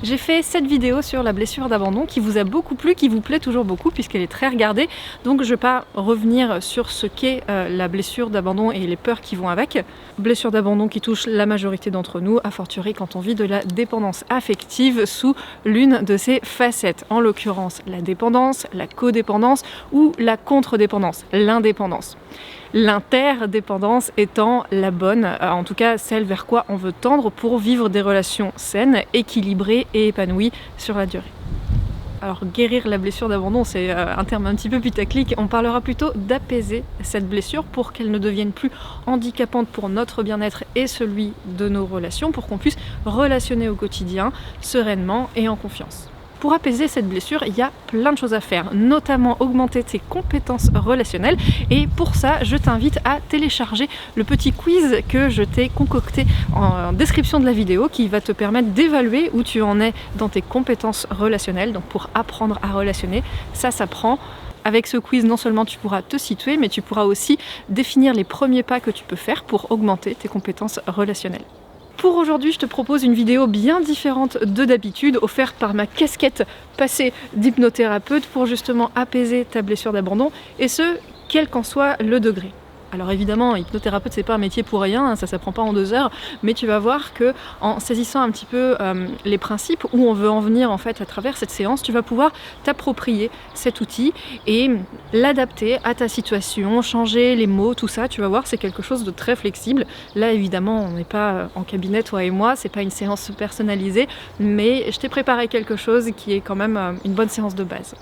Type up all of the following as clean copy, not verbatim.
J'ai fait cette vidéo sur la blessure d'abandon qui vous a beaucoup plu, qui vous plaît toujours beaucoup puisqu'elle est très regardée. Donc je ne vais pas revenir sur ce qu'est la blessure d'abandon et les peurs qui vont avec. Blessure d'abandon qui touche la majorité d'entre nous, a fortiori quand on vit de la dépendance affective sous l'une de ses facettes. En l'occurrence, la dépendance, la codépendance ou la contre-dépendance, l'indépendance. L'interdépendance étant la bonne, en tout cas celle vers quoi on veut tendre pour vivre des relations saines, équilibrées et épanouies sur la durée. Alors guérir la blessure d'abandon, c'est un terme un petit peu putaclic, on parlera plutôt d'apaiser cette blessure pour qu'elle ne devienne plus handicapante pour notre bien-être et celui de nos relations, pour qu'on puisse relationner au quotidien sereinement et en confiance. Pour apaiser cette blessure, il y a plein de choses à faire, notamment augmenter tes compétences relationnelles. Et pour ça, je t'invite à télécharger le petit quiz que je t'ai concocté en description de la vidéo qui va te permettre d'évaluer où tu en es dans tes compétences relationnelles. Donc pour apprendre à relationner, ça s'apprend. Avec ce quiz, non seulement tu pourras te situer, mais tu pourras aussi définir les premiers pas que tu peux faire pour augmenter tes compétences relationnelles. Pour aujourd'hui, je te propose une vidéo bien différente de d'habitude, offerte par ma casquette passée d'hypnothérapeute pour justement apaiser ta blessure d'abandon, et ce, quel qu'en soit le degré. Alors évidemment, hypnothérapeute, c'est pas un métier pour rien, ça s'apprend pas en 2 heures, mais tu vas voir que en saisissant un petit peu les principes où on veut en venir en fait à travers cette séance, tu vas pouvoir t'approprier cet outil et l'adapter à ta situation, changer les mots, tout ça, tu vas voir, c'est quelque chose de très flexible. Là évidemment, on n'est pas en cabinet, toi et moi, c'est pas une séance personnalisée, mais je t'ai préparé quelque chose qui est quand même une bonne séance de base.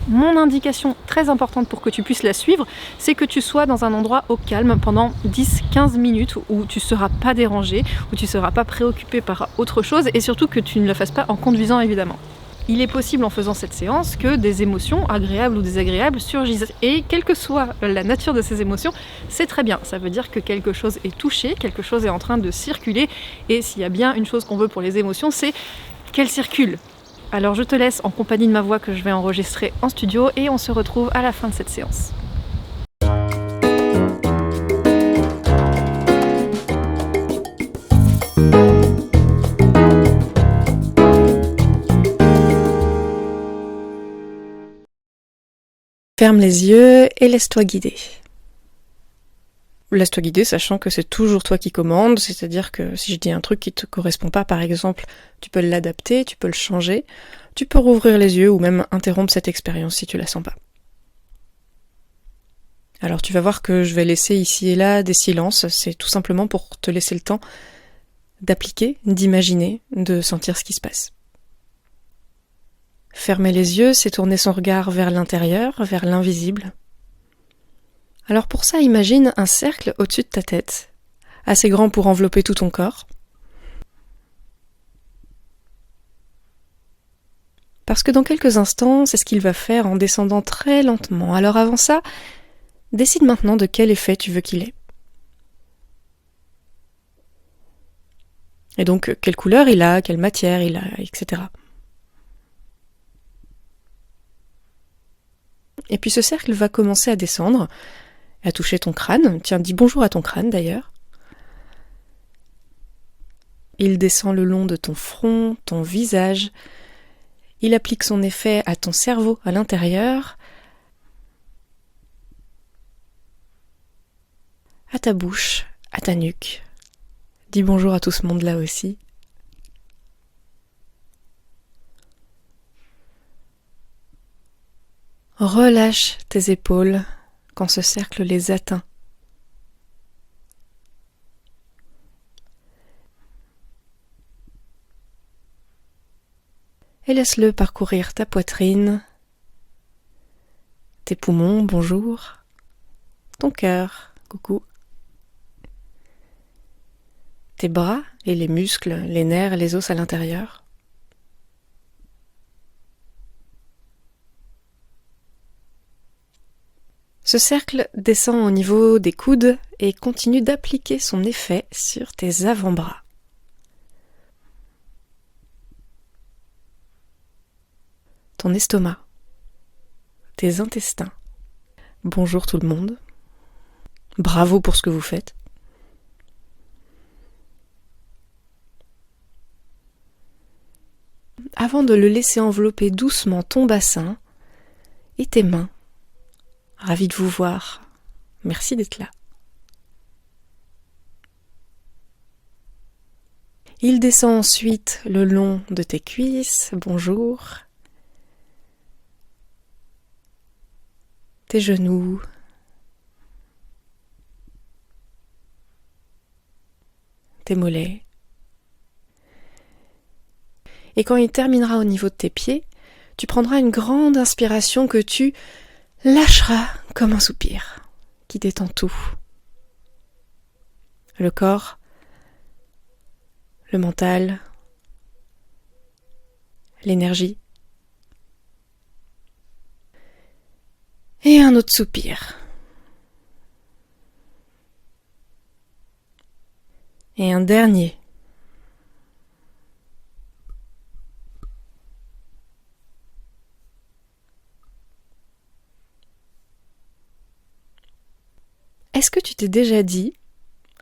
Mon indication très importante pour que tu puisses la suivre, c'est que tu sois dans un endroit au calme pendant 10-15 minutes où tu ne seras pas dérangé, où tu ne seras pas préoccupé par autre chose et surtout que tu ne le fasses pas en conduisant évidemment. Il est possible en faisant cette séance que des émotions, agréables ou désagréables, surgissent. Et quelle que soit la nature de ces émotions, c'est très bien. Ça veut dire que quelque chose est touché, quelque chose est en train de circuler. Et s'il y a bien une chose qu'on veut pour les émotions, c'est qu'elles circulent. Alors je te laisse en compagnie de ma voix que je vais enregistrer en studio et on se retrouve à la fin de cette séance. Ferme les yeux et laisse-toi guider. Laisse-toi guider, sachant que c'est toujours toi qui commandes, c'est-à-dire que si je dis un truc qui te correspond pas, par exemple, tu peux l'adapter, tu peux le changer, tu peux rouvrir les yeux ou même interrompre cette expérience si tu la sens pas. Alors tu vas voir que je vais laisser ici et là des silences, c'est tout simplement pour te laisser le temps d'appliquer, d'imaginer, de sentir ce qui se passe. Fermer les yeux, c'est tourner son regard vers l'intérieur, vers l'invisible. Alors pour ça, imagine un cercle au-dessus de ta tête, assez grand pour envelopper tout ton corps. Parce que dans quelques instants, c'est ce qu'il va faire en descendant très lentement. Alors avant ça, décide maintenant de quel effet tu veux qu'il ait. Et donc, quelle couleur il a, quelle matière il a, etc. Et puis ce cercle va commencer à descendre, à toucher ton crâne. Tiens, dis bonjour à ton crâne d'ailleurs. Il descend le long de ton front, ton visage. Il applique son effet à ton cerveau à l'intérieur, à ta bouche, à ta nuque. Dis bonjour à tout ce monde-là aussi. Relâche tes épaules quand ce cercle les atteint. Et laisse-le parcourir ta poitrine, tes poumons, bonjour, ton cœur, coucou, tes bras et les muscles, les nerfs, les os à l'intérieur. Ce cercle descend au niveau des coudes et continue d'appliquer son effet sur tes avant-bras. Ton estomac, tes intestins. Bonjour tout le monde. Bravo pour ce que vous faites. avant de le laisser envelopper doucement ton bassin et tes mains. Ravi de vous voir. Merci d'être là. Il descend ensuite le long de tes cuisses. Bonjour. Tes genoux. Tes mollets. Et quand il terminera au niveau de tes pieds, tu prendras une grande inspiration que tu lâcheras comme un soupir, qui détend tout. Le corps, le mental, l'énergie. Et un autre soupir. Et un dernier. Est-ce que tu t'es déjà dit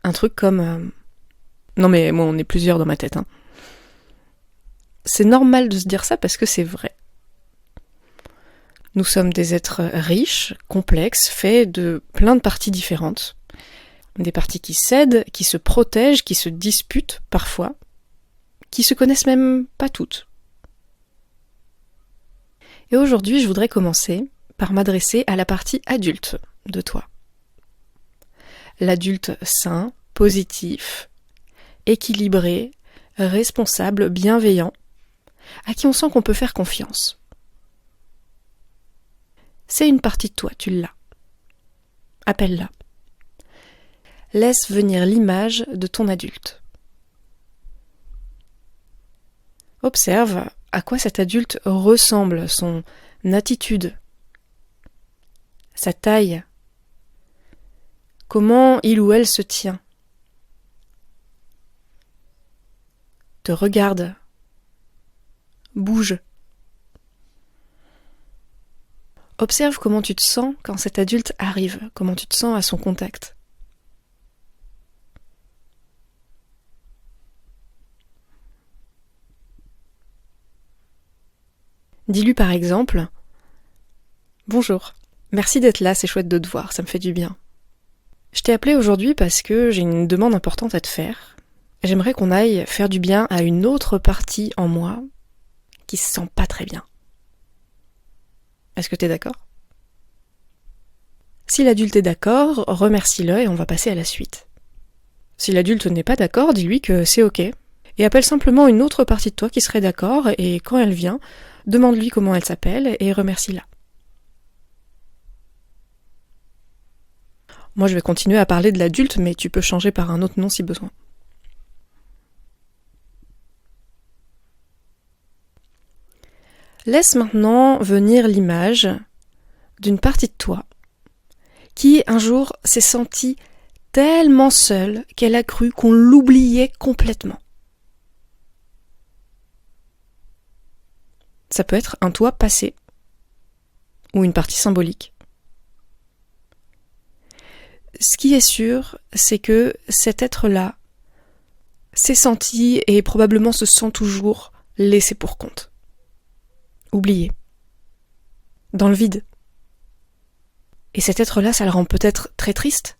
un truc comme non mais moi on est plusieurs dans ma tête. C'est normal de se dire ça parce que c'est vrai. Nous sommes des êtres riches, complexes, faits de plein de parties différentes. Des parties qui s'aident, qui se protègent, qui se disputent parfois, qui se connaissent même pas toutes. Et aujourd'hui, je voudrais commencer par m'adresser à la partie adulte de toi. L'adulte sain, positif, équilibré, responsable, bienveillant, à qui on sent qu'on peut faire confiance. C'est une partie de toi, tu l'as. Appelle-la. Laisse venir l'image de ton adulte. Observe à quoi cet adulte ressemble, son attitude, sa taille, comment il ou elle se tient, te regarde, bouge. Observe comment tu te sens quand cet adulte arrive, comment tu te sens à son contact. Dis-lui par exemple « Bonjour, merci d'être là, c'est chouette de te voir, ça me fait du bien. Je t'ai appelé aujourd'hui parce que j'ai une demande importante à te faire. J'aimerais qu'on aille faire du bien à une autre partie en moi qui se sent pas très bien. Est-ce que t'es d'accord ? Si l'adulte est d'accord, remercie-le et on va passer à la suite. Si l'adulte n'est pas d'accord, dis-lui que c'est ok. Et appelle simplement une autre partie de toi qui serait d'accord et quand elle vient, demande-lui comment elle s'appelle et remercie-la. Moi je vais continuer à parler de l'adulte, mais tu peux changer par un autre nom si besoin. Laisse maintenant venir l'image d'une partie de toi qui un jour s'est sentie tellement seule qu'elle a cru qu'on l'oubliait complètement. Ça peut être un toi passé ou une partie symbolique. Ce qui est sûr, c'est que cet être-là s'est senti et probablement se sent toujours laissé pour compte. Oublié. Dans le vide. Et cet être-là, ça le rend peut-être très triste,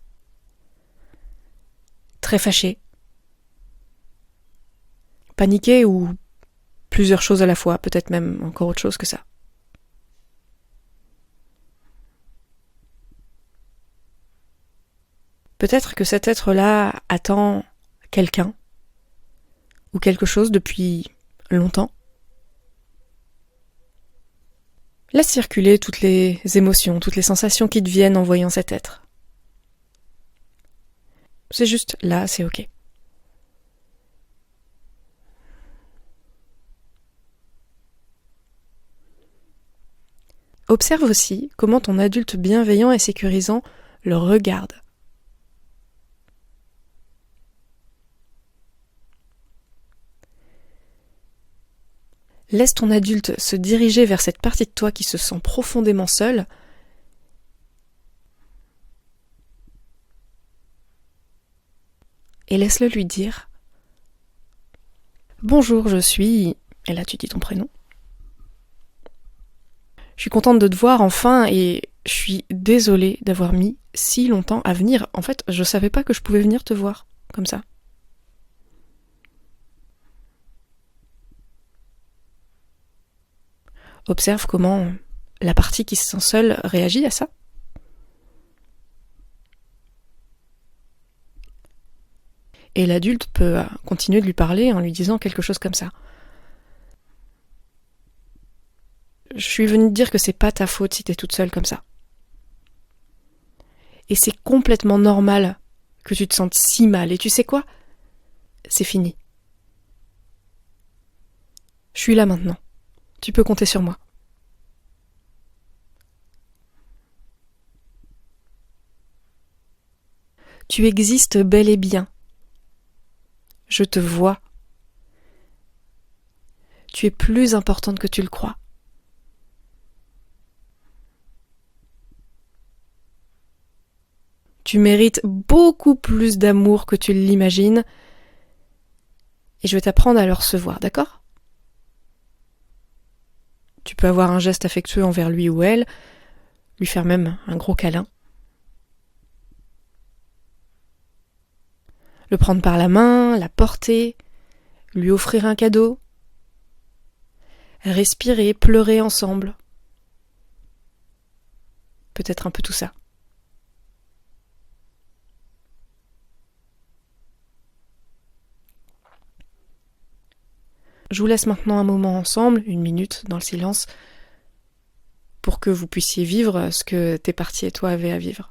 très fâché, paniqué ou plusieurs choses à la fois, peut-être même encore autre chose que ça. Peut-être que cet être-là attend quelqu'un ou quelque chose depuis longtemps. Laisse circuler toutes les émotions, toutes les sensations qui te viennent en voyant cet être. C'est juste là, c'est ok. Observe aussi comment ton adulte bienveillant et sécurisant le regarde. Laisse ton adulte se diriger vers cette partie de toi qui se sent profondément seule. Et laisse-le lui dire « Bonjour, je suis Et là, tu dis ton prénom. Je suis contente de te voir enfin et je suis désolée d'avoir mis si longtemps à venir. En fait, je savais pas que je pouvais venir te voir comme ça. Observe comment la partie qui se sent seule réagit à ça. Et l'adulte peut continuer de lui parler en lui disant quelque chose comme ça. Je suis venue te dire que c'est pas ta faute si t'es toute seule comme ça. Et c'est complètement normal que tu te sentes si mal. Et tu sais quoi ? C'est fini. Je suis là maintenant. Tu peux compter sur moi. Tu existes bel et bien. Je te vois. Tu es plus importante que tu le crois. Tu mérites beaucoup plus d'amour que tu l'imagines et je vais t'apprendre à le recevoir, d'accord ? Tu peux avoir un geste affectueux envers lui ou elle, lui faire même un gros câlin. Le prendre par la main, la porter, lui offrir un cadeau. Respirer, pleurer ensemble. Peut-être un peu tout ça. Je vous laisse maintenant un moment ensemble, 1 minute dans le silence, pour que vous puissiez vivre ce que tes parties et toi avaient à vivre.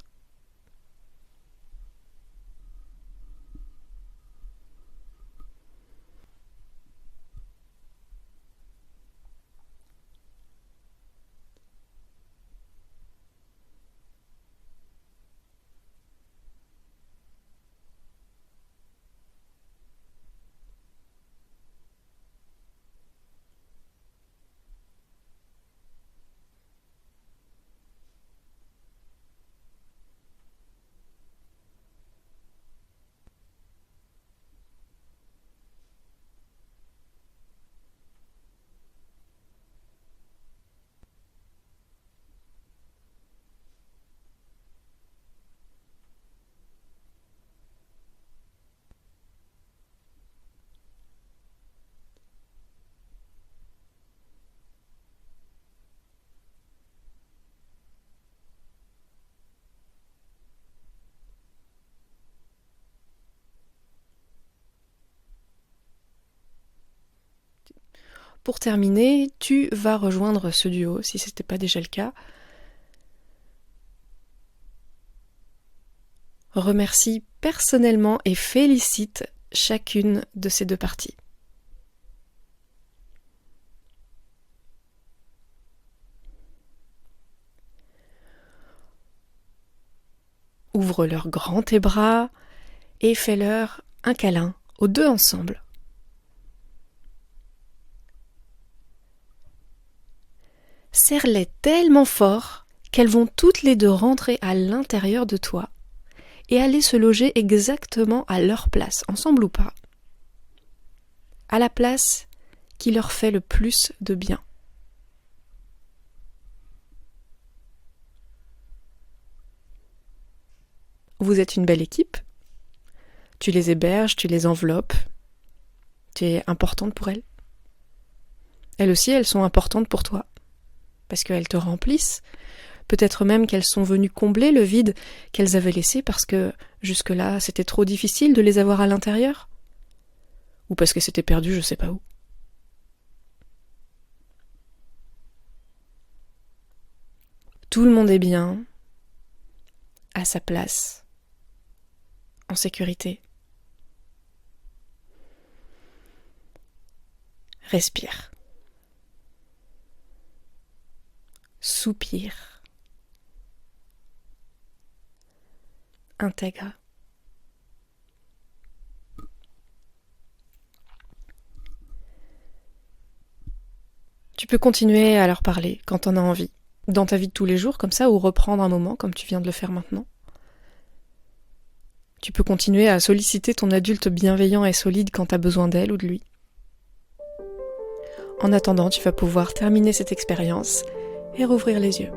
Pour terminer, tu vas rejoindre ce duo, si ce n'était pas déjà le cas. Remercie personnellement et félicite chacune de ces deux parties. Ouvre-leur grand tes bras et fais-leur un câlin, aux deux ensemble. Serre-les tellement fort qu'elles vont toutes les deux rentrer à l'intérieur de toi et aller se loger exactement à leur place, ensemble ou pas, à la place qui leur fait le plus de bien. Vous êtes une belle équipe, tu les héberges, tu les enveloppes, tu es importante pour elles. Elles aussi, elles sont importantes pour toi, parce qu'elles te remplissent. Peut-être même qu'elles sont venues combler le vide qu'elles avaient laissé parce que jusque-là, c'était trop difficile de les avoir à l'intérieur. Ou parce que c'était perdu je sais pas où. Tout le monde est bien, à sa place, en sécurité. Respire. Soupire. Intègre. Tu peux continuer à leur parler quand t'en as envie, dans ta vie de tous les jours comme ça, ou reprendre un moment comme tu viens de le faire maintenant. Tu peux continuer à solliciter ton adulte bienveillant et solide quand t'as besoin d'elle ou de lui. En attendant, tu vas pouvoir terminer cette expérience et rouvrir les yeux.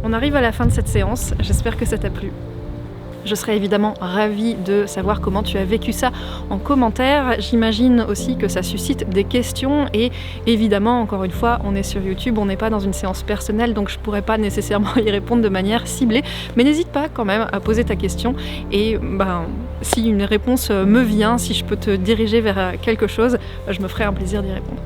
On arrive à la fin de cette séance, j'espère que ça t'a plu. Je serais évidemment ravie de savoir comment tu as vécu ça en commentaire. J'imagine aussi que ça suscite des questions et évidemment, encore une fois, on est sur YouTube, on n'est pas dans une séance personnelle, donc je pourrais pas nécessairement y répondre de manière ciblée. Mais n'hésite pas quand même à poser ta question et si une réponse me vient, si je peux te diriger vers quelque chose, je me ferai un plaisir d'y répondre.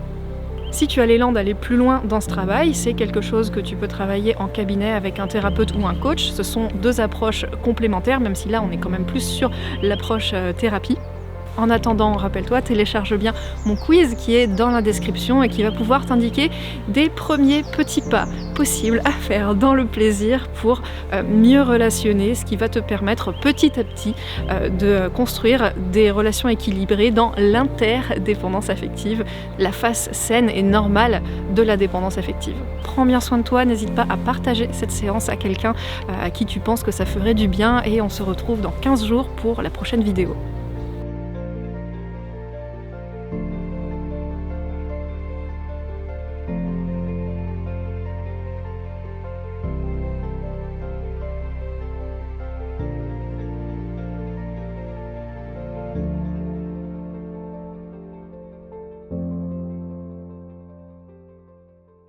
Si tu as l'élan d'aller plus loin dans ce travail, c'est quelque chose que tu peux travailler en cabinet avec un thérapeute ou un coach. Ce sont deux approches complémentaires, même si là on est quand même plus sur l'approche thérapie. En attendant, rappelle-toi, télécharge bien mon quiz qui est dans la description et qui va pouvoir t'indiquer des premiers petits pas possibles à faire dans le plaisir pour mieux relationner, ce qui va te permettre petit à petit de construire des relations équilibrées dans l'interdépendance affective, la face saine et normale de la dépendance affective. Prends bien soin de toi, n'hésite pas à partager cette séance à quelqu'un à qui tu penses que ça ferait du bien et on se retrouve dans 15 jours pour la prochaine vidéo.